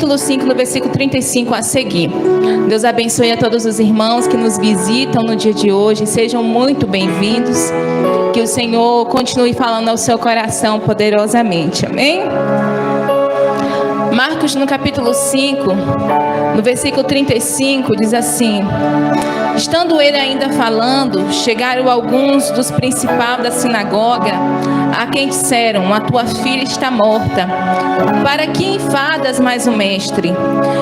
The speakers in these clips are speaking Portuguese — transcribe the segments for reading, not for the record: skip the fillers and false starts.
capítulo 5, no versículo 35 a seguir. Deus abençoe a todos os irmãos que nos visitam no dia de hoje. Sejam muito bem-vindos. Que o Senhor continue falando ao seu coração poderosamente. Amém? Marcos, no capítulo 5, no versículo 35, diz assim: estando ele ainda falando, chegaram alguns dos principais da sinagoga, a quem disseram: a tua filha está morta, para que enfadas mais o mestre?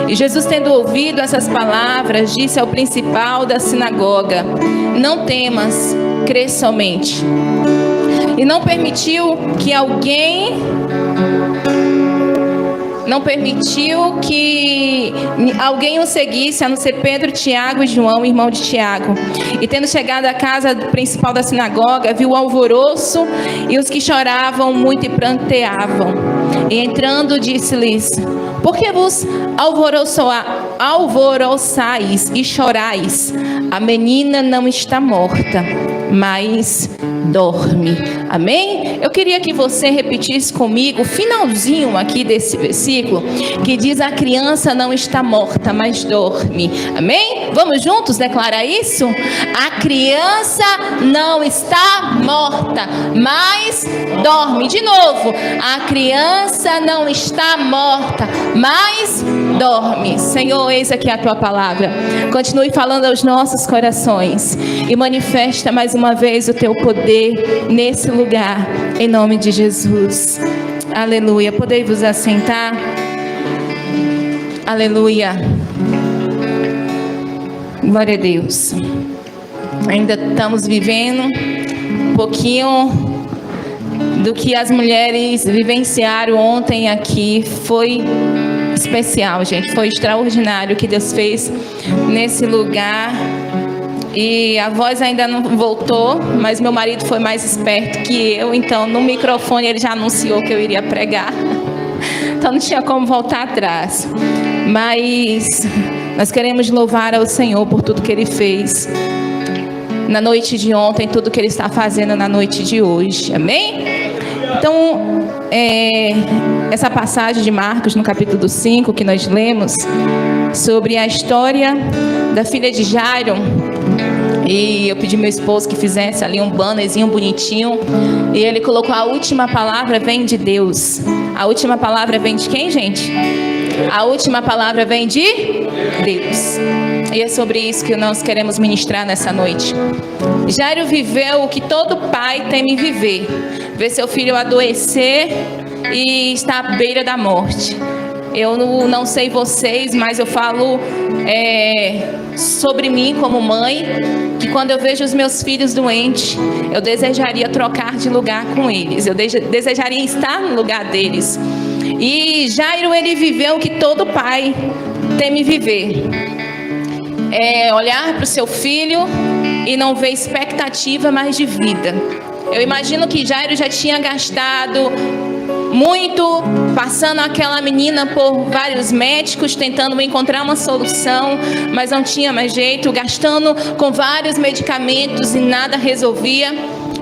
E Jesus, tendo ouvido essas palavras, disse ao principal da sinagoga: não temas, crê somente. E não permitiu que alguém o seguisse, a não ser Pedro, Tiago e João, irmão de Tiago. E tendo chegado à casa principal da sinagoga, viu o alvoroço e os que choravam muito e pranteavam. E entrando, disse-lhes: por que vos alvoroçais e chorais? A menina não está morta, mas dorme. Amém? Eu queria que você repetisse comigo o finalzinho aqui desse versículo, que diz: a criança não está morta, mas dorme. Amém? Vamos juntos declarar isso? A criança não está morta, mas dorme. De novo: a criança não está morta, mas dorme. Senhor, eis aqui a tua palavra. Continue falando aos nossos corações e manifesta mais uma vez o teu poder nesse lugar, em nome de Jesus. Aleluia. Podei vos assentar. Aleluia. Glória a Deus. Ainda estamos vivendo um pouquinho do que as mulheres vivenciaram ontem aqui. Foi especial, gente. Foi extraordinário o que Deus fez nesse lugar. E a voz ainda não voltou, mas meu marido foi mais esperto que eu, então no microfone ele já anunciou que eu iria pregar. Então não tinha como voltar atrás. Mas nós queremos louvar ao Senhor por tudo que Ele fez na noite de ontem, tudo que Ele está fazendo na noite de hoje. Amém? Então, essa passagem de Marcos, no capítulo 5, que nós lemos, sobre a história da filha de Jairo. E eu pedi ao meu esposo que fizesse ali um bannerzinho bonitinho. E ele colocou: a última palavra vem de Deus. A última palavra vem de quem, gente? A última palavra vem de Deus. E é sobre isso que nós queremos ministrar nessa noite. Jairo viveu o que todo pai teme viver: ver seu filho adoecer e estar à beira da morte. Eu não sei vocês, mas eu falo sobre mim como mãe, que quando eu vejo os meus filhos doentes, eu desejaria trocar de lugar com eles, eu desejaria estar no lugar deles. E Jairo, ele viveu o que todo pai teme viver: olhar para o seu filho e não ver expectativa mais de vida. Eu imagino que Jairo já tinha gastado muito, passando aquela menina por vários médicos, tentando encontrar uma solução, mas não tinha mais jeito, gastando com vários medicamentos e nada resolvia.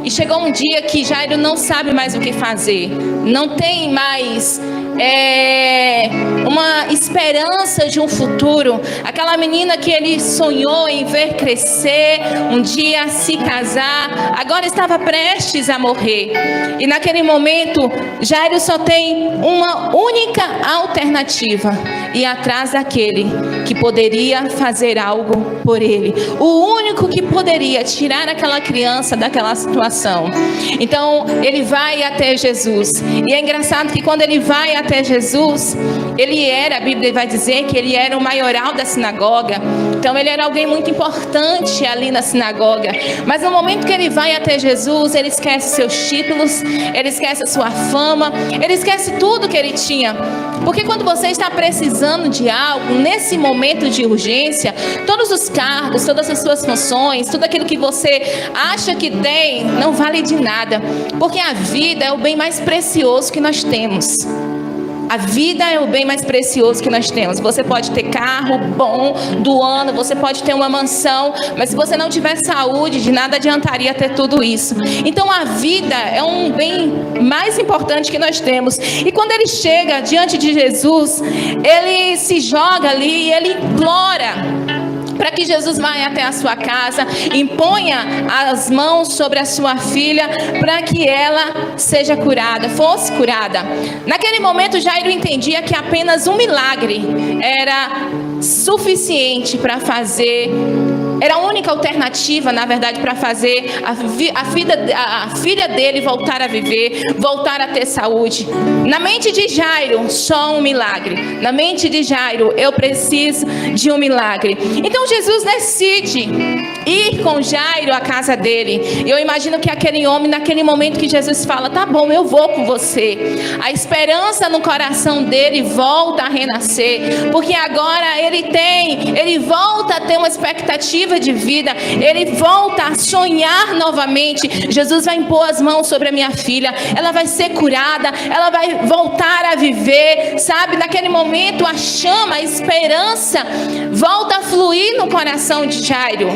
E chegou um dia que Jairo não sabe mais o que fazer, não tem mais uma esperança de um futuro. Aquela menina que ele sonhou em ver crescer, um dia se casar, agora estava prestes a morrer. E naquele momento, Jairo só tem uma única alternativa: ir atrás daquele que poderia fazer algo por ele, o único que poderia tirar aquela criança daquela situação. Então ele vai até Jesus. E é engraçado que quando ele vai até Jesus, a Bíblia vai dizer que ele era o maioral da sinagoga. Então ele era alguém muito importante ali na sinagoga. Mas no momento que ele vai até Jesus, ele esquece seus títulos, ele esquece a sua fama, ele esquece tudo que ele tinha. Porque quando você está precisando de algo, nesse momento de urgência, todos os cargos, todas as suas funções, tudo aquilo que você acha que tem, não vale de nada. Porque a vida é o bem mais precioso que nós temos. A vida é o bem mais precioso que nós temos. Você pode ter carro bom do ano, você pode ter uma mansão, mas se você não tiver saúde, de nada adiantaria ter tudo isso. Então a vida é um bem mais importante que nós temos. E quando ele chega diante de Jesus, ele se joga ali e ele implora para que Jesus vá até a sua casa, imponha as mãos sobre a sua filha, para que ela seja curada, fosse curada. Naquele momento, Jairo entendia que apenas um milagre era suficiente para fazer, era a única alternativa, na verdade, para fazer a filha dele voltar a viver, voltar a ter saúde. Na mente de Jairo, só um milagre. Na mente de Jairo, eu preciso de um milagre. Então Jesus decide ir com Jairo à casa dele. Eu imagino que aquele homem, naquele momento que Jesus fala, tá bom, eu vou com você. A esperança no coração dele volta a renascer, porque agora ele volta a ter uma expectativa de vida, ele volta a sonhar novamente. Jesus vai impor as mãos sobre a minha filha, ela vai ser curada, ela vai voltar a viver, sabe? Naquele momento a chama, a esperança volta a fluir no coração de Jairo.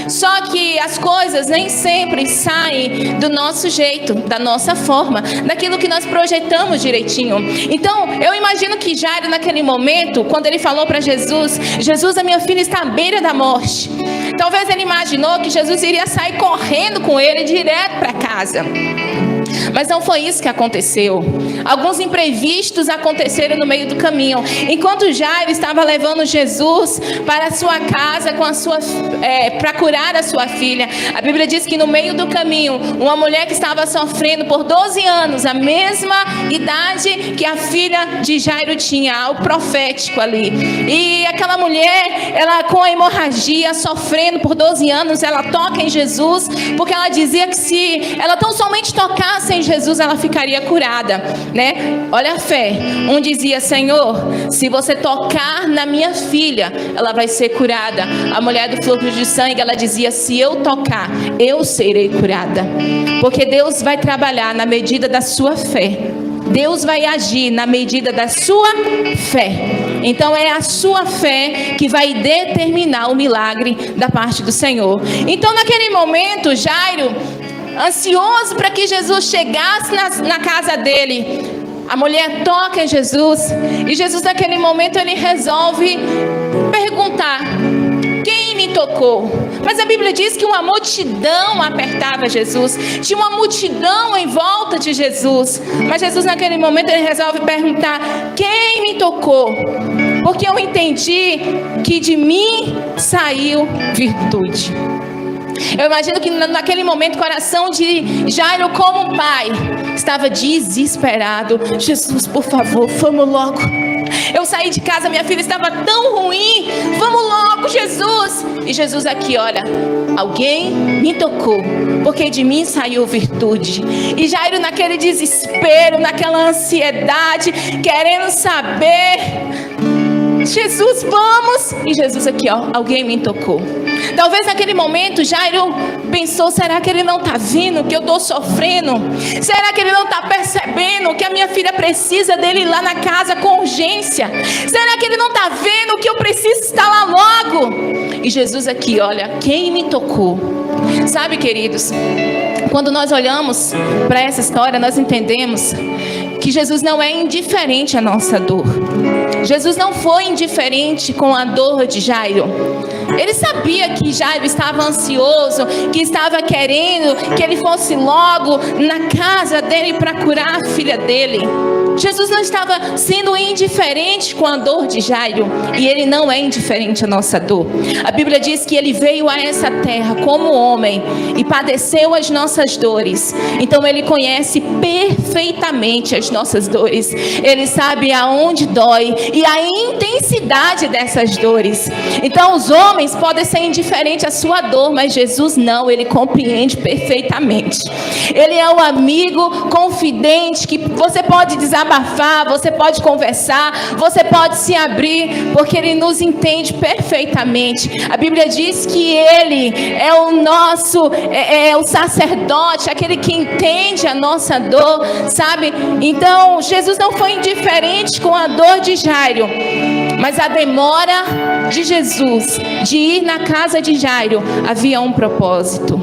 Só que as coisas nem sempre saem do nosso jeito, da nossa forma, daquilo que nós projetamos direitinho. Então eu imagino que Jairo, naquele momento, quando ele falou para Jesus, a minha filha está à beira da morte, talvez ele imaginou que Jesus iria sair correndo com ele direto para casa. Mas não foi isso que aconteceu. Alguns imprevistos aconteceram no meio do caminho. Enquanto Jairo estava levando Jesus para a sua casa para curar a sua filha, a Bíblia diz que no meio do caminho, uma mulher que estava sofrendo por 12 anos, a mesma idade que a filha de Jairo tinha, algo profético ali. E aquela mulher, ela com a hemorragia, sofrendo por 12 anos, ela toca em Jesus, porque ela dizia que se ela tão somente tocasse em Jesus, ela ficaria curada, né? Olha a fé. Um dizia, Senhor, se você tocar na minha filha, ela vai ser curada. A mulher do fluxo de sangue, ela dizia, se eu tocar, eu serei curada. Porque Deus vai trabalhar na medida da sua fé. Deus vai agir na medida da sua fé. Então é a sua fé que vai determinar o milagre da parte do Senhor. Então naquele momento, Jairo, ansioso para que Jesus chegasse na casa dele, a mulher toca em Jesus, e Jesus naquele momento ele resolve perguntar, quem me tocou? Mas a Bíblia diz que uma multidão apertava Jesus, tinha uma multidão em volta de Jesus, mas Jesus naquele momento ele resolve perguntar, quem me tocou? Porque eu entendi que de mim saiu virtude. Eu imagino que naquele momento o coração de Jairo, como pai, estava desesperado. Jesus, por favor, vamos logo. Eu saí de casa, minha filha estava tão ruim. Vamos logo, Jesus. E Jesus aqui, olha, alguém me tocou, porque de mim saiu virtude. E Jairo naquele desespero, naquela ansiedade, querendo saber, Jesus, vamos. E Jesus aqui, ó, alguém me tocou. Talvez naquele momento Jairo pensou, será que ele não está vendo que eu estou sofrendo? Será que ele não está percebendo que a minha filha precisa dele lá na casa com urgência? Será que ele não está vendo que eu preciso estar lá logo? E Jesus aqui, olha, quem me tocou? Sabe, queridos, quando nós olhamos para essa história, nós entendemos que Jesus não é indiferente à nossa dor. Jesus não foi indiferente com a dor de Jairo. Ele sabia que Jairo estava ansioso, que estava querendo que ele fosse logo na casa dele para curar a filha dele. Jesus não estava sendo indiferente com a dor de Jairo, e ele não é indiferente à nossa dor. A Bíblia diz que ele veio a essa terra como homem e padeceu as nossas dores. Então ele conhece perfeitamente as nossas dores. Ele sabe aonde dói e a intensidade dessas dores. Então os homens podem ser indiferentes à sua dor, mas Jesus não, ele compreende perfeitamente. Ele é o amigo confidente que você pode desabafar desabafar, você pode conversar, você pode se abrir, porque Ele nos entende perfeitamente. A Bíblia diz que Ele é o nosso, o sacerdote, aquele que entende a nossa dor, sabe? Então, Jesus não foi indiferente com a dor de Jairo, mas a demora de Jesus de ir na casa de Jairo havia um propósito.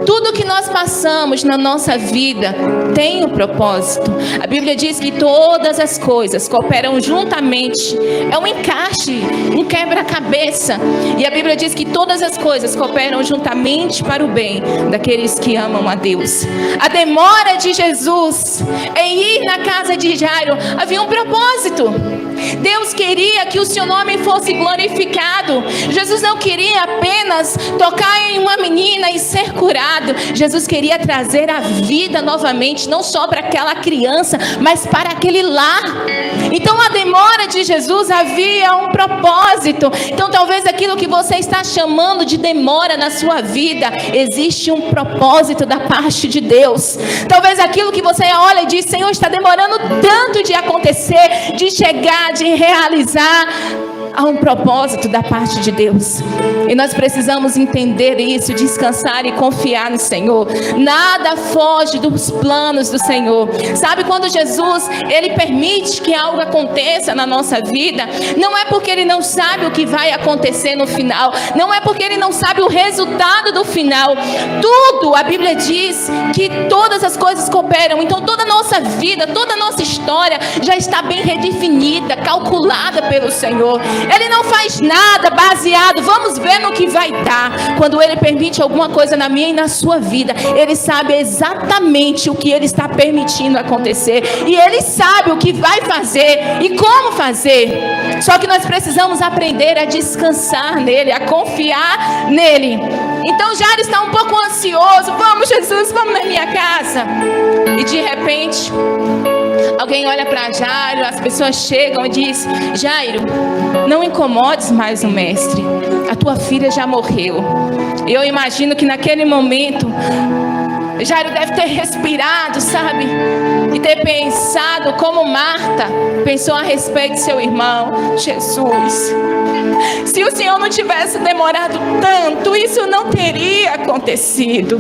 Tudo que nós passamos na nossa vida tem um propósito. A Bíblia diz que todas as coisas cooperam juntamente. É um encaixe, um quebra-cabeça. E a Bíblia diz que todas as coisas cooperam juntamente para o bem daqueles que amam a Deus. A demora de Jesus em ir na casa de Jairo havia um propósito. Deus queria que o seu nome fosse glorificado. Jesus não queria apenas tocar em uma menina e ser curado. Jesus queria trazer a vida novamente, não só para aquela criança, mas para aquele lar. Então a demora de Jesus havia um propósito. Então talvez aquilo que você está chamando de demora na sua vida, existe um propósito da parte de Deus. Talvez aquilo que você olha e diz: Senhor, está demorando tanto de acontecer, de chegar, de realizar. Há um propósito da parte de Deus. E nós precisamos entender isso, descansar e confiar no Senhor. Nada foge dos planos do Senhor. Sabe, quando Jesus, Ele permite que algo aconteça na nossa vida, não é porque Ele não sabe o que vai acontecer no final. Não é porque Ele não sabe o resultado do final. Tudo, a Bíblia diz que todas as coisas cooperam. Então toda a nossa vida, toda a nossa história já está bem redefinida, calculada pelo Senhor. Ele não faz nada baseado, vamos ver no que vai dar. Quando Ele permite alguma coisa na minha e na sua vida, Ele sabe exatamente o que Ele está permitindo acontecer. E Ele sabe o que vai fazer e como fazer. Só que nós precisamos aprender a descansar nele, a confiar nele. Então Jairo está um pouco ansioso. Vamos, Jesus, vamos na minha casa. E de repente, alguém olha para Jairo, as pessoas chegam e diz: Jairo, não incomodes mais o mestre, a tua filha já morreu. Eu imagino que naquele momento Jairo deve ter respirado, sabe? E ter pensado como Marta pensou a respeito de seu irmão. Jesus, se o Senhor não tivesse demorado tanto, isso não teria acontecido.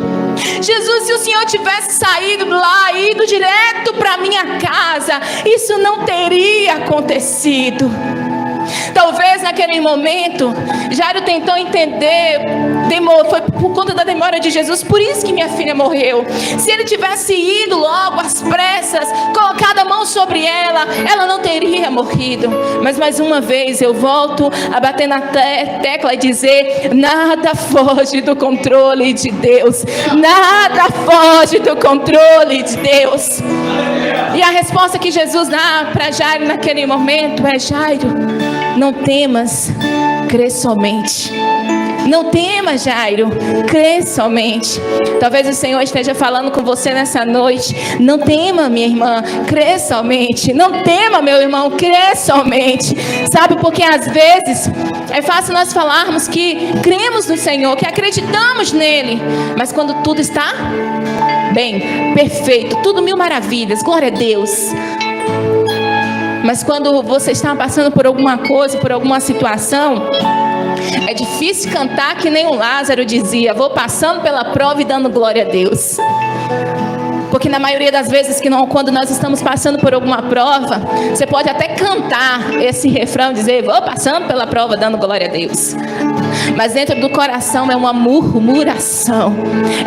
Jesus, se o Senhor tivesse saído lá, ido direto para minha casa, isso não teria acontecido. Talvez naquele momento Jairo tentou entender, foi por conta da demora de Jesus, por isso que minha filha morreu. Se ele tivesse ido logo às pressas, colocado a mão sobre ela, ela não teria morrido. Mas mais uma vez eu volto a bater na tecla e dizer: nada foge do controle de Deus. Nada foge do controle de Deus. E a resposta que Jesus dá para Jairo naquele momento é: Jairo, não temas, crê somente. Não temas, Jairo, crê somente. Talvez o Senhor esteja falando com você nessa noite. Não tema, minha irmã, crê somente. Não tema, meu irmão, crê somente. Sabe, porque às vezes é fácil nós falarmos que cremos no Senhor, que acreditamos nele, mas quando tudo está bem, perfeito, tudo mil maravilhas, glória a Deus. Mas quando você está passando por alguma coisa, por alguma situação, é difícil cantar que nem o Lázaro dizia: vou passando pela prova e dando glória a Deus. Porque na maioria das vezes quando nós estamos passando por alguma prova, você pode até cantar esse refrão, dizer: vou passando pela prova dando glória a Deus. Mas dentro do coração é uma murmuração.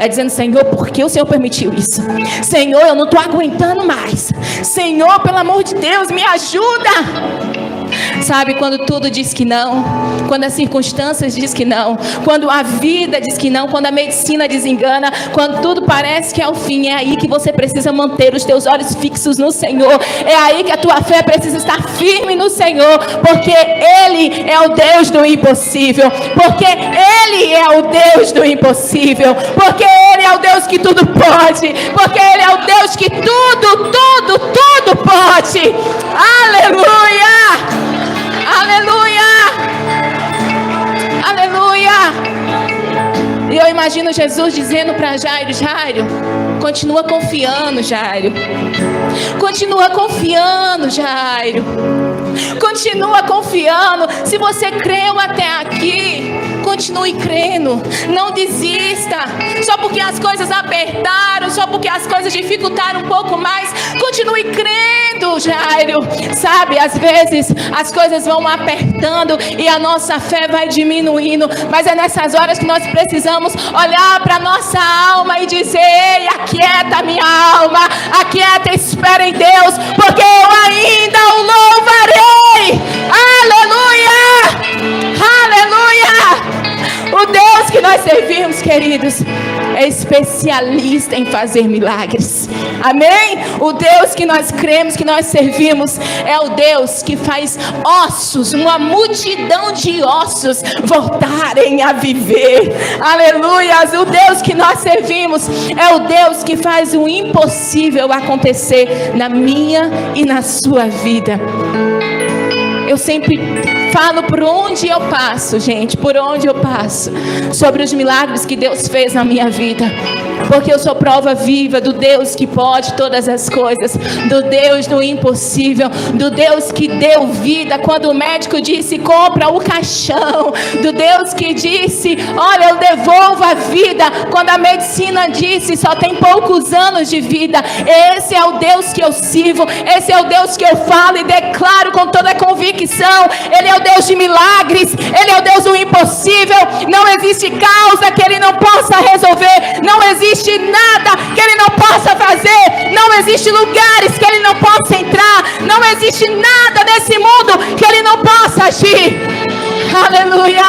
É dizendo: Senhor, por que o Senhor permitiu isso? Senhor, eu não estou aguentando mais. Senhor, pelo amor de Deus, me ajuda. Sabe, quando tudo diz que não, quando as circunstâncias diz que não, quando a vida diz que não, quando a medicina desengana, quando tudo parece que é o fim, é aí que você precisa manter os teus olhos fixos no Senhor. É aí que a tua fé precisa estar firme no Senhor, porque Ele é o Deus do impossível, porque Ele é o Deus do impossível, porque Ele é o Deus que tudo pode, porque Ele é o Deus que tudo pode. Aleluia! Aleluia! Aleluia! E eu imagino Jesus dizendo para Jairo: Jairo, Continua confiando, Jairo. Continua confiando, Jairo. Continua confiando. Se você creu até aqui, continue crendo. Não desista. Só porque as coisas apertaram, só porque as coisas dificultaram um pouco mais, continue crendo, Jairo. Sabe, às vezes as coisas vão apertando e a nossa fé vai diminuindo, mas é nessas horas que nós precisamos olhar para nossa alma e dizer: ei, aquieta minha alma, aquieta e espera em Deus, porque eu ainda o louvarei. Aleluia! Aleluia! O Deus que nós servimos, queridos, é especialista em fazer milagres. Amém? O Deus que nós cremos, que nós servimos, é o Deus que faz ossos, uma multidão de ossos voltarem a viver. Aleluia! O Deus que nós servimos é o Deus que faz o impossível acontecer na minha e na sua vida. Eu sempre falo por onde eu passo, gente, por onde eu passo, sobre os milagres que Deus fez na minha vida. Porque eu sou prova viva do Deus que pode todas as coisas, do Deus do impossível, do Deus que deu vida quando o médico disse: compra o caixão, do Deus que disse: olha, eu devolvo a vida quando a medicina disse: só tem poucos anos de vida. Esse é o Deus que eu sirvo, esse é o Deus que eu falo e declaro com toda a convicção. Ele é o Deus de milagres, Ele é o Deus do impossível. Não existe causa que Ele não possa resolver, não existe nada que Ele não possa fazer, não existe lugares que Ele não possa entrar, não existe nada nesse mundo que Ele não possa agir. Aleluia!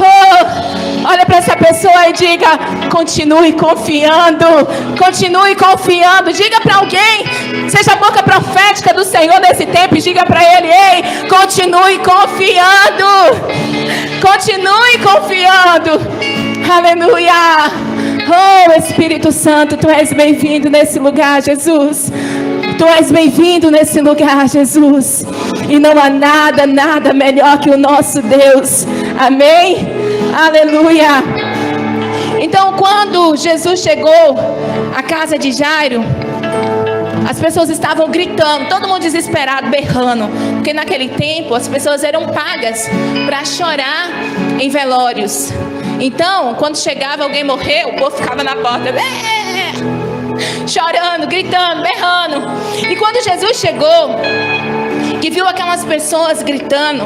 Oh, olha para essa pessoa e diga: continue confiando, continue confiando. Diga para alguém, seja a boca profética do Senhor nesse tempo, e diga para ele: ei, continue confiando, continue confiando. Aleluia! Oh, Espírito Santo, Tu és bem-vindo nesse lugar, Jesus. Tu és bem-vindo nesse lugar, Jesus. E não há nada, nada melhor que o nosso Deus. Amém? Aleluia. Então, quando Jesus chegou à casa de Jairo, as pessoas estavam gritando, todo mundo desesperado, berrando, porque naquele tempo as pessoas eram pagas para chorar em velórios. Então, quando chegava alguém morrer, o povo ficava na porta, chorando, gritando, berrando. E quando Jesus chegou, que viu aquelas pessoas gritando,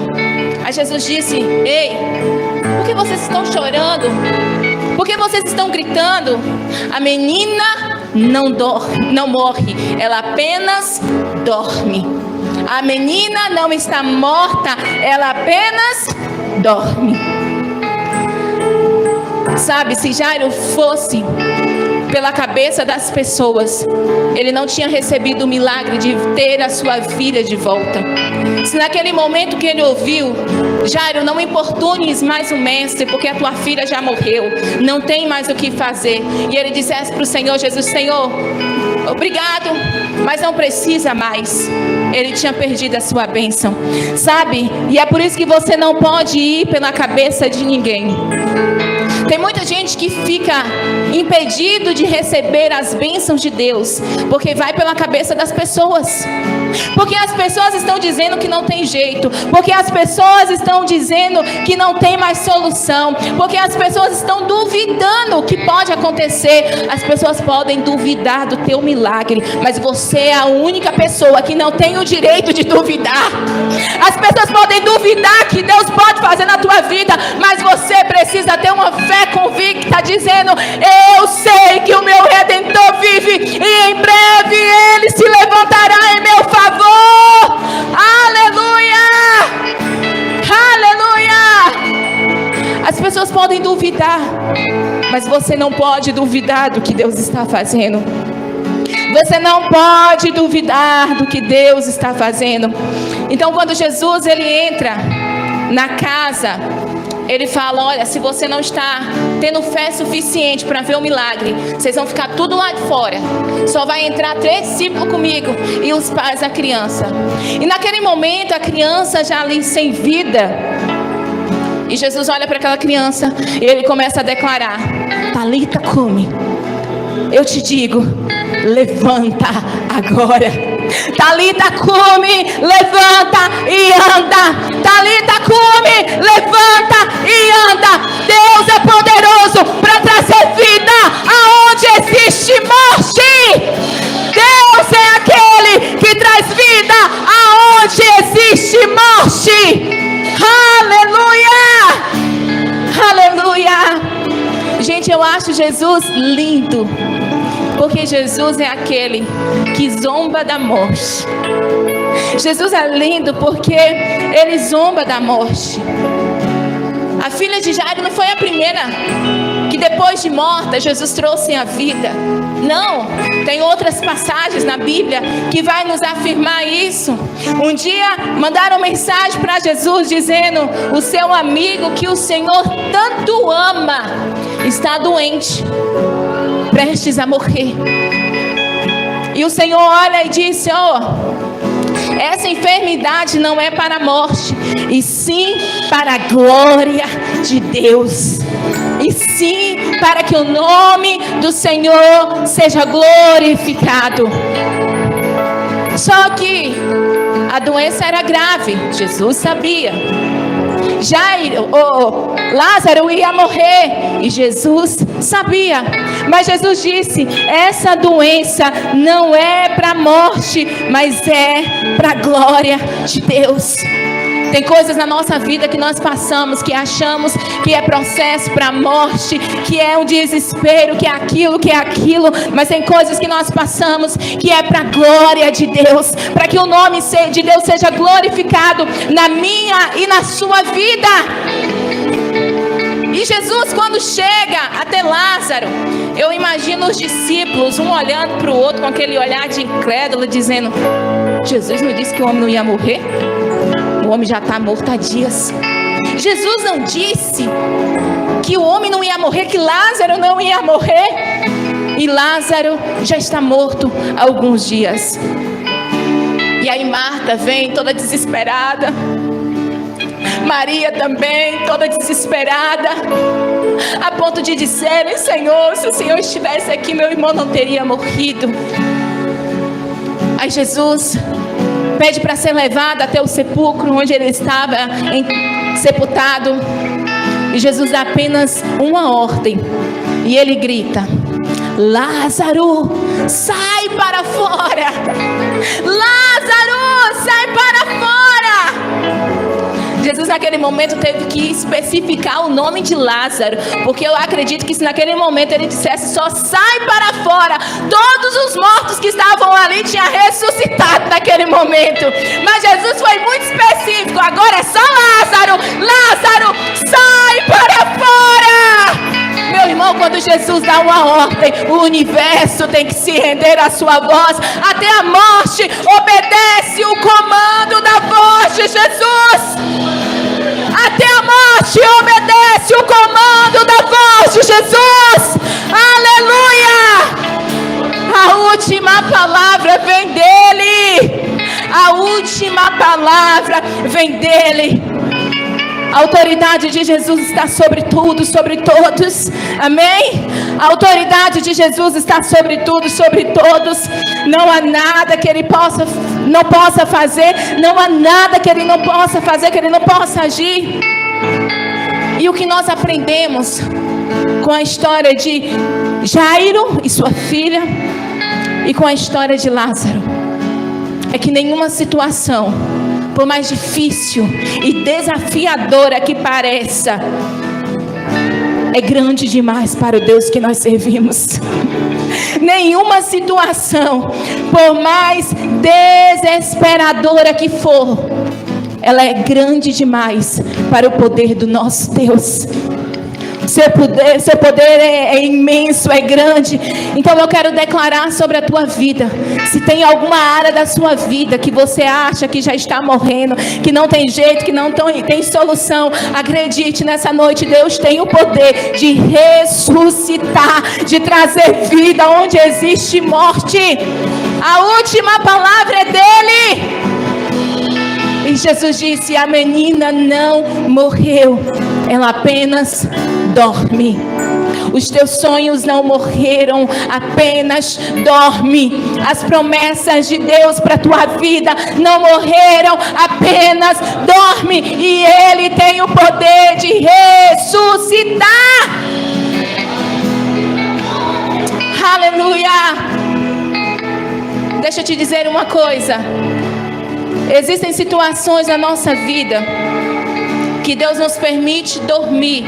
aí Jesus disse: ei, por que vocês estão chorando? Por que vocês estão gritando? A menina não morre, ela apenas dorme. A menina não está morta, ela apenas dorme. Sabe, se Jairo fosse pela cabeça das pessoas, ele não tinha recebido o milagre de ter a sua filha de volta. Se naquele momento que ele ouviu: Jairo, não importunes mais o mestre, porque a tua filha já morreu, não tem mais o que fazer, e ele dissesse para o Senhor Jesus: Senhor, obrigado, mas não precisa mais, ele tinha perdido a sua bênção. Sabe, e é por isso que você não pode ir pela cabeça de ninguém. Tem muita gente que fica impedido de receber as bênçãos de Deus, porque vai pela cabeça das pessoas. Porque as pessoas estão dizendo que não tem jeito, porque as pessoas estão dizendo que não tem mais solução, porque as pessoas estão duvidando o que pode acontecer. As pessoas podem duvidar do teu milagre, mas você é a única pessoa que não tem o direito de duvidar. As pessoas podem duvidar que Deus pode fazer na tua vida, mas você precisa ter uma fé convicta, dizendo: eu sei que o meu Redentor vive e em breve Ele se levantará em meu favor. Aleluia! Aleluia! As pessoas podem duvidar, mas você não pode duvidar do que Deus está fazendo. Você não pode duvidar do que Deus está fazendo. Então, quando Jesus ele entra na casa, ele fala: olha, se você não está tendo fé suficiente para ver o milagre, vocês vão ficar tudo lá de fora. Só vai entrar 3 discípulos comigo e os pais da criança. E naquele momento a criança já ali sem vida. E Jesus olha para aquela criança e ele começa a declarar: Talita cumi. eu te digo, levanta agora. Talita cumi, levanta e anda. Talita cumi, levanta e anda. Deus é poderoso para trazer vida aonde existe morte. Deus é aquele que traz vida aonde existe morte. Aleluia! Aleluia! Gente, eu acho Jesus lindo, porque Jesus é aquele que zomba da morte. Jesus é lindo porque ele zomba da morte. A filha de Jairo não foi a primeira que depois de morta Jesus trouxe a vida. Não, tem outras passagens na Bíblia que vai nos afirmar isso. Um dia mandaram mensagem para Jesus dizendo: o seu amigo que o Senhor tanto ama está doente, prestes a morrer. E o Senhor olha e disse: essa enfermidade não é para a morte, e sim para a glória de Deus. E sim para que o nome do Senhor seja glorificado. Só que a doença era grave, Jesus sabia. Lázaro ia morrer e Jesus sabia. Mas Jesus disse: essa doença não é para a morte, mas é para a glória de Deus. Tem coisas na nossa vida que nós passamos, que achamos que é processo para a morte, que é um desespero, que é aquilo, mas tem coisas que nós passamos que é para a glória de Deus, para que o nome de Deus seja glorificado na minha e na sua vida. E Jesus, quando chega até Lázaro, eu imagino os discípulos, um olhando para o outro com aquele olhar de incrédulo, dizendo: Jesus não disse que o homem não ia morrer? O homem já está morto há dias. Jesus não disse que o homem não ia morrer, que Lázaro não ia morrer? E Lázaro já está morto há alguns dias. E aí Marta vem toda desesperada, Maria também toda desesperada, a ponto de dizerem: Senhor, se o Senhor estivesse aqui, meu irmão não teria morrido. Aí Jesus pede para ser levado até o sepulcro onde ele estava sepultado. E Jesus dá apenas uma ordem. E ele grita: Lázaro, sai para fora! Lázaro, sai para fora! Jesus naquele momento teve que especificar o nome de Lázaro, porque eu acredito que se naquele momento ele dissesse só sai para fora, todos os mortos que estavam ali tinham ressuscitado naquele momento. Mas Jesus foi muito específico: agora é só Lázaro, Lázaro, sai para fora! Meu irmão, quando Jesus dá uma ordem, o universo tem que se render à sua voz. Até a morte obedece o comando da voz de Jesus. Até a morte obedece o comando da voz de Jesus. Aleluia! A última palavra vem dele. A última palavra vem dele. A autoridade de Jesus está sobre tudo, sobre todos. Amém? A autoridade de Jesus está sobre tudo, sobre todos. Não há nada que ele não possa fazer. Não há nada que ele não possa fazer, que ele não possa agir. E o que nós aprendemos com a história de Jairo e sua filha e com a história de Lázaro é que nenhuma situação, por mais difícil e desafiadora que pareça, é grande demais para o Deus que nós servimos. Nenhuma situação, por mais desesperadora que for, ela é grande demais para o poder do nosso Deus. Seu poder é imenso, é grande. Então eu quero declarar sobre a tua vida. Se tem alguma área da sua vida que você acha que já está morrendo, que não tem jeito, que não tem solução, acredite, nessa noite Deus tem o poder de ressuscitar, de trazer vida onde existe morte. A última palavra é dele. E Jesus disse: a menina não morreu, ela apenas dorme. Os teus sonhos não morreram, apenas dorme. As promessas de Deus para a tua vida não morreram, apenas dorme. E Ele tem o poder de ressuscitar. Aleluia. Deixa eu te dizer uma coisa. Existem situações na nossa vida que Deus nos permite dormir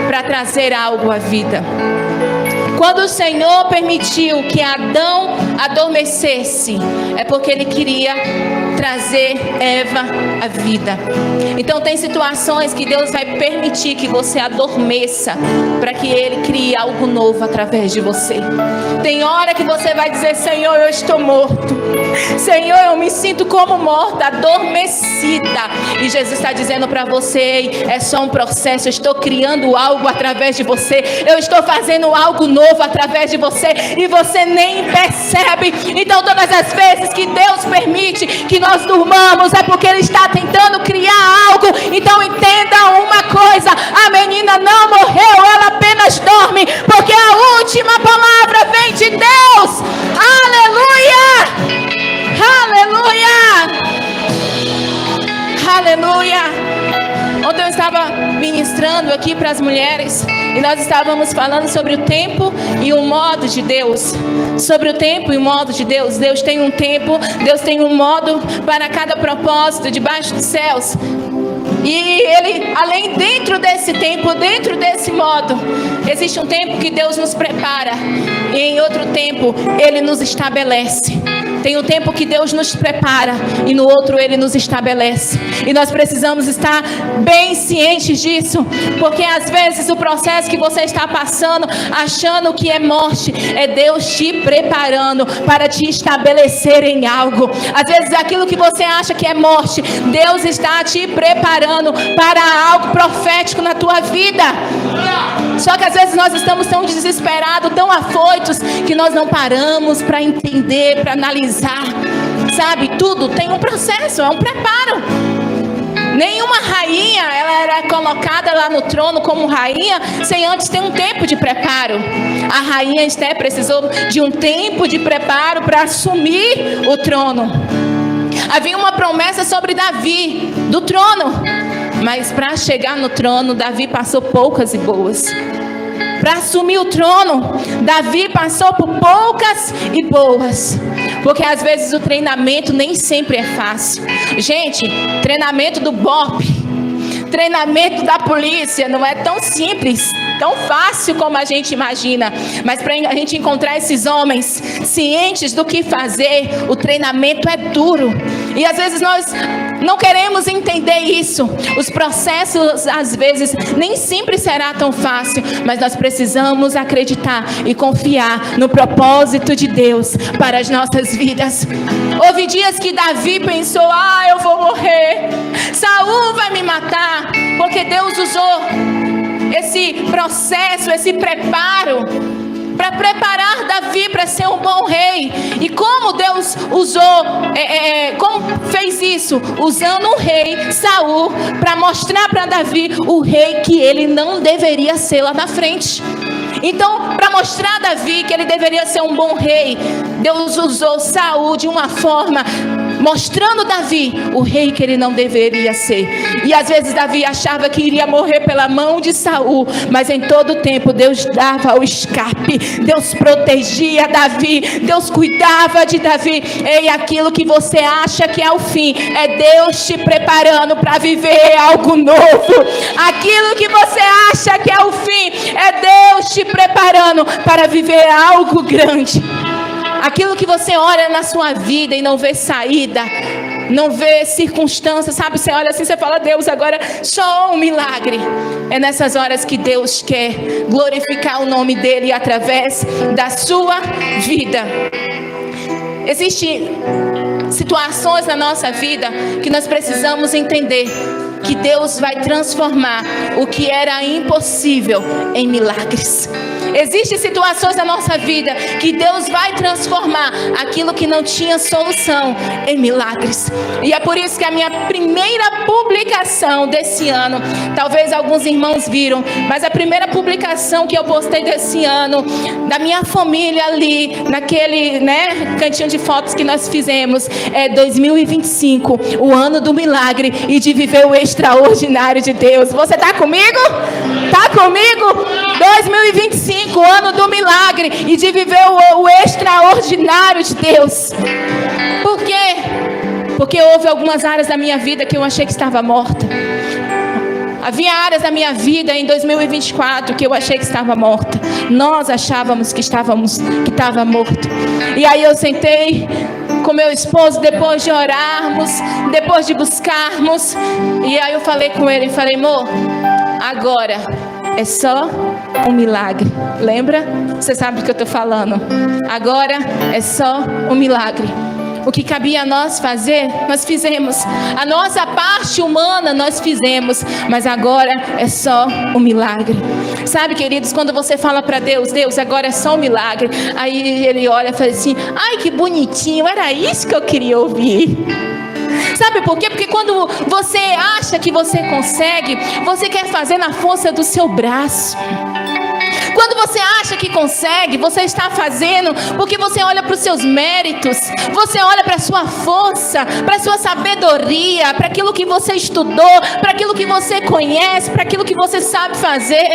para trazer algo à vida. Quando o Senhor permitiu que Adão adormecesse, é porque Ele queria trazer Eva à vida. Então tem situações que Deus vai permitir que você adormeça, para que Ele crie algo novo através de você. Tem hora que você vai dizer: Senhor, eu estou morto. Senhor, eu me sinto como morta, adormecida. E Jesus está dizendo para você: ei, é só um processo, eu estou criando algo através de você. Eu estou fazendo algo novo através de você, e você nem percebe. Então todas as vezes que Deus permite que nós durmamos, é porque Ele está tentando criar algo. Então entenda uma coisa: a menina não morreu, ela apenas dorme, porque a última palavra vem de Deus. Aleluia! Aleluia! Aleluia! Ontem eu estava ministrando aqui para as mulheres, e nós estávamos falando sobre o tempo e o modo de Deus. Sobre o tempo e o modo de Deus. Deus tem um tempo, Deus tem um modo para cada propósito debaixo dos céus. E Ele, além dentro desse tempo, dentro desse modo, existe um tempo que Deus nos prepara, e em outro tempo Ele nos estabelece. Tem um tempo que Deus nos prepara, e no outro Ele nos estabelece. E nós precisamos estar bem cientes disso, porque às vezes o processo que você está passando, achando que é morte, é Deus te preparando para te estabelecer em algo. Às vezes aquilo que você acha que é morte, Deus está te preparando para algo profético na tua vida. Só que às vezes nós estamos tão desesperados, tão afoitos, que nós não paramos para entender, para analisar. Sabe, tudo tem um processo, é um preparo. Nenhuma rainha, ela era colocada lá no trono como rainha sem antes ter um tempo de preparo. A rainha Esther precisou de um tempo de preparo para assumir o trono. Havia uma promessa sobre Davi, do trono. Mas para chegar no trono, Davi passou poucas e boas. Para assumir o trono, Davi passou por poucas e boas. Porque às vezes o treinamento nem sempre é fácil. Gente, treinamento do BOP, treinamento da polícia não é tão simples, tão fácil como a gente imagina. Mas para a gente encontrar esses homens cientes do que fazer, o treinamento é duro. E às vezes nós não queremos entender isso. Os processos às vezes nem sempre será tão fácil, mas nós precisamos acreditar e confiar no propósito de Deus para as nossas vidas. Houve dias que Davi pensou: eu vou morrer, Saul vai me matar, porque Deus usou esse processo, esse preparo para preparar Davi para ser um bom rei. E como Deus usou, como fez isso? Usando um rei, Saul, para mostrar para Davi o rei que ele não deveria ser lá na frente. Então, para mostrar a Davi que ele deveria ser um bom rei, Deus usou Saul de uma forma, mostrando Davi o rei que ele não deveria ser. E às vezes Davi achava que iria morrer pela mão de Saul, mas em todo tempo Deus dava o escape, Deus protegia Davi, Deus cuidava de Davi. E aquilo que você acha que é o fim, é Deus te preparando para viver algo novo. Aquilo que você acha que é o fim, é Deus te preparando para viver algo grande. Aquilo que você olha na sua vida e não vê saída, não vê circunstância, sabe? Você olha assim, você fala: Deus, agora só um milagre. É nessas horas que Deus quer glorificar o nome dEle através da sua vida. Existem situações na nossa vida que nós precisamos entender que Deus vai transformar o que era impossível em milagres. Existem situações na nossa vida que Deus vai transformar aquilo que não tinha solução em milagres. E é por isso que a minha primeira publicação desse ano, talvez alguns irmãos viram, mas a primeira publicação que eu postei desse ano, da minha família ali, naquele, cantinho de fotos que nós fizemos, é 2025, o ano do milagre e de viver o extraordinário de Deus. Você está comigo? Está comigo? 2025, o ano do milagre e de viver o extraordinário de Deus. Por quê? Porque houve algumas áreas da minha vida que eu achei que estava morta. Havia áreas da minha vida em 2024 que eu achei que estava morta. Nós achávamos que estava morto. E aí eu sentei com meu esposo, depois de orarmos, depois de buscarmos. E aí eu falei com ele, falei, amor, agora é só um milagre. Lembra? Você sabe do que eu estou falando. Agora é só um milagre. O que cabia a nós fazer, nós fizemos. A nossa parte humana nós fizemos. Mas agora é só um milagre. Sabe, queridos, quando você fala para Deus, Deus, agora é só um milagre. Aí ele olha e fala assim, ai, que bonitinho, era isso que eu queria ouvir. Sabe por quê? Porque quando você acha que você consegue, você quer fazer na força do seu braço. Quando você acha que consegue, você está fazendo porque você olha para os seus méritos, você olha para a sua força, para a sua sabedoria, para aquilo que você estudou, para aquilo que você conhece, para aquilo que você sabe fazer.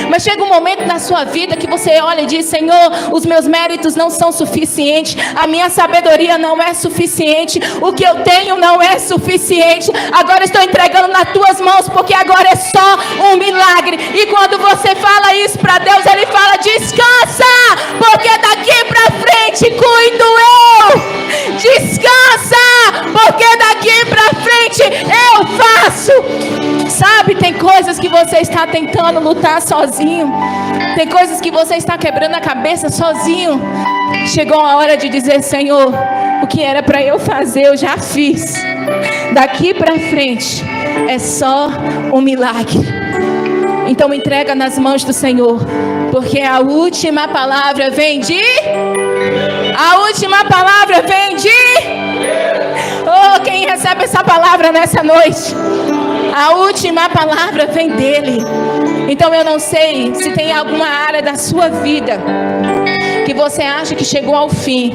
Mas chega um momento na sua vida que você olha e diz, Senhor, os meus méritos não são suficientes, a minha sabedoria não é suficiente, o que eu tenho não é suficiente, agora estou entregando nas tuas mãos, porque agora é só um milagre. E quando você fala isso para Deus, Ele fala, descansa, porque daqui pra frente cuido eu. Descansa, porque daqui pra frente eu faço. Sabe, tem coisas que você está tentando lutar sozinho. Tem coisas que você está quebrando a cabeça sozinho. Chegou a hora de dizer, Senhor, o que era para eu fazer eu já fiz. Daqui pra frente é só um milagre. Então entrega nas mãos do Senhor, porque a última palavra vem de... A última palavra vem de... Oh, quem recebe essa palavra nessa noite? A última palavra vem dele. Então eu não sei se tem alguma área da sua vida que você acha que chegou ao fim,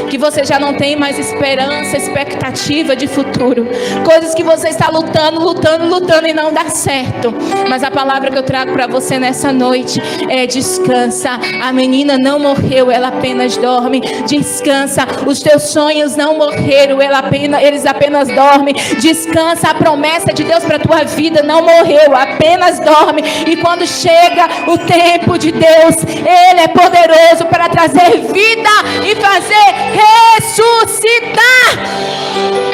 que você já não tem mais esperança, expectativa de futuro, coisas que você está lutando e não dá certo. Mas a palavra que eu trago para você nessa noite é descansa. A menina não morreu, ela apenas dorme. Descansa, os teus sonhos não morreram, eles apenas dormem. Descansa, a promessa de Deus para a tua vida não morreu, apenas dorme. E quando chega o tempo de Deus, Ele é poderoso para trazer vida e fazer ressuscitar.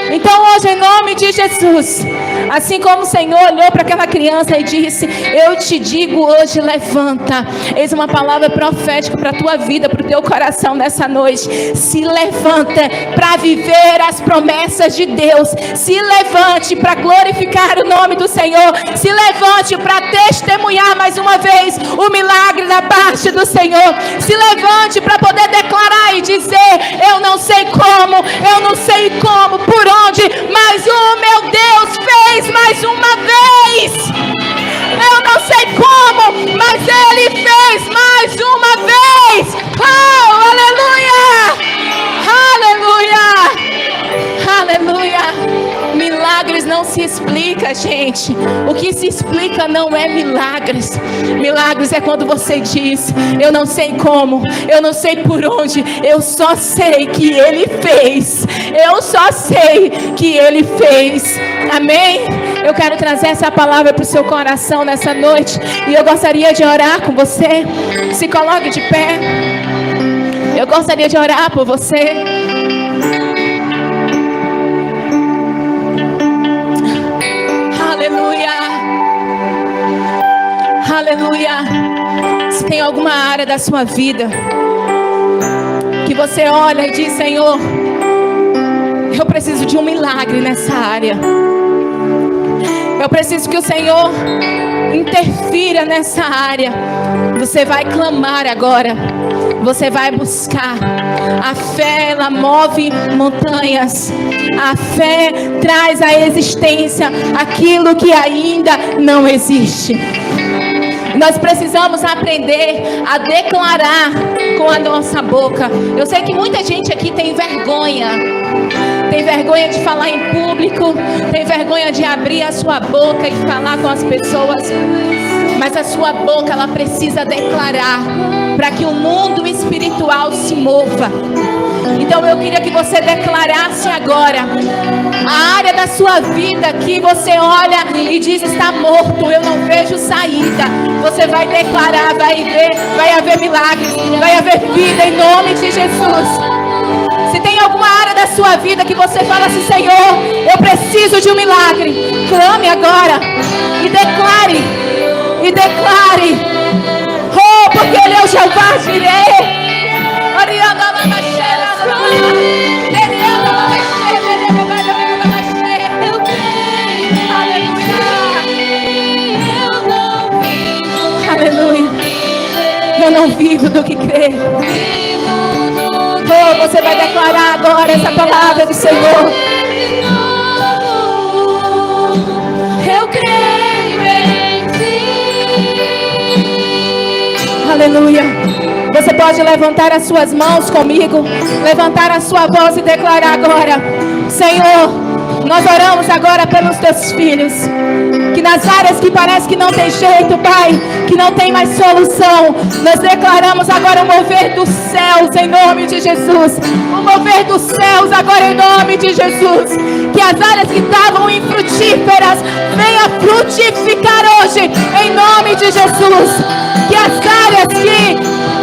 Então hoje, em nome de Jesus, assim como o Senhor olhou para aquela criança e disse, eu te digo hoje, levanta. Eis uma palavra profética para a tua vida, para o teu coração nessa noite. Se levanta para viver as promessas de Deus. Se levante para glorificar o nome do Senhor. Se levante para testemunhar mais uma vez o milagre da parte do Senhor. Se levante para poder declarar e dizer, eu não sei como, por onde, mas o meu Deus fez mais uma vez. Eu não sei como, mas Ele fez mais uma vez. Oh, aleluia! Aleluia! Aleluia! Milagres não se explica, gente. O que se explica não é milagres. Milagres é quando você diz, eu não sei como, eu não sei por onde, eu só sei que Ele fez. Eu só sei que Ele fez. Amém? Eu quero trazer essa palavra para o seu coração nessa noite. E eu gostaria de orar com você. Se coloque de pé. Eu gostaria de orar por você. Aleluia. Aleluia. Se tem alguma área da sua vida que você olha e diz, Senhor, eu preciso de um milagre nessa área. Eu preciso que o Senhor interfira nessa área. Você vai clamar agora. você vai buscar. A fé, ela move montanhas. A fé traz à existência aquilo que ainda não existe. Nós precisamos aprender a declarar com a nossa boca. Eu sei que muita gente aqui tem vergonha. Tem vergonha de falar em público. Tem vergonha de abrir a sua boca e falar com as pessoas. Mas a sua boca, ela precisa declarar para que o mundo espiritual se mova. Então eu queria que você declarasse agora a área da sua vida que você olha e diz está morto, eu não vejo saída. Você vai declarar, vai haver milagres, vai haver vida em nome de Jesus. Se tem alguma área da sua vida que você fala assim, Senhor, eu preciso de um milagre, clame agora e declare. E declare, oh, porque Ele é o Jeová Jireh. Aleluia. Eu não vivo do que creio. Oh, você vai declarar agora essa palavra do Senhor. Eu creio em Ti. Aleluia. Você pode levantar as suas mãos comigo, levantar a sua voz e declarar agora: Senhor, nós oramos agora pelos Teus filhos, que nas áreas que parece que não tem jeito, Pai, que não tem mais solução, nós declaramos agora o mover dos céus em nome de Jesus. O mover dos céus agora em nome de Jesus. Que as áreas que estavam infrutíferas venham frutificar hoje em nome de Jesus. Que as áreas que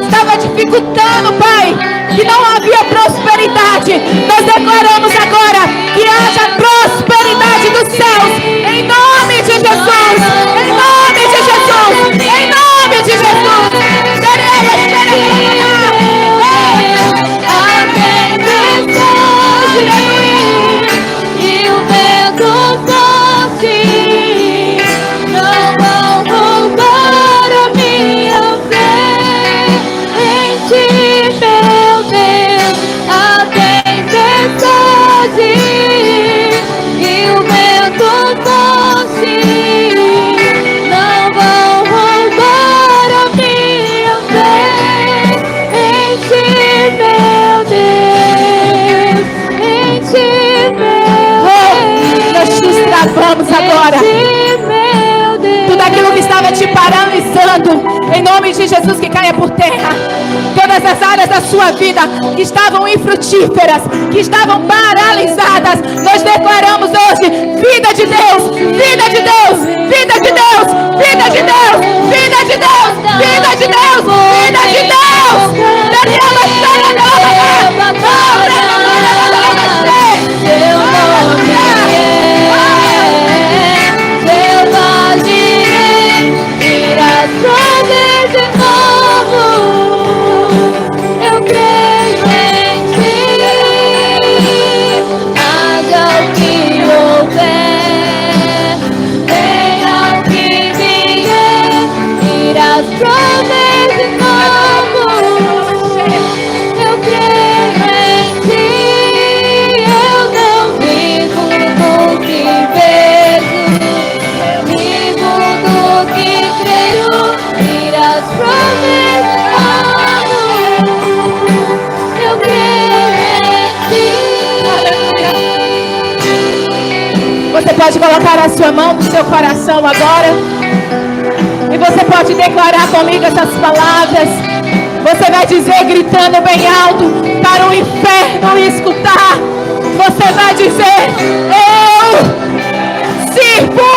estava dificultando, Pai, que não havia prosperidade, nós declaramos agora que haja prosperidade dos céus, em nome de Jesus, em nome de Jesus, em nome de Jesus. E o vento forte não vão roubar a minha fé. Meu Deus, a tempestade e o vento forte não vão roubar a minha fé. Em Ti, meu Deus, em Ti, meu Deus. Nós te destravamos agora. Tudo aquilo que estava te paralisando, em nome de Jesus, que caia por terra. Todas as áreas da sua vida que estavam infrutíferas, que estavam paralisadas, nós declaramos hoje vida de Deus, vida de Deus, vida de Deus, vida de Deus, vida de Deus, vida de Deus, vida de Deus. Você pode colocar a sua mão no seu coração agora. E você pode declarar comigo essas palavras. Você vai dizer gritando bem alto para o inferno escutar. Você vai dizer: eu sirvo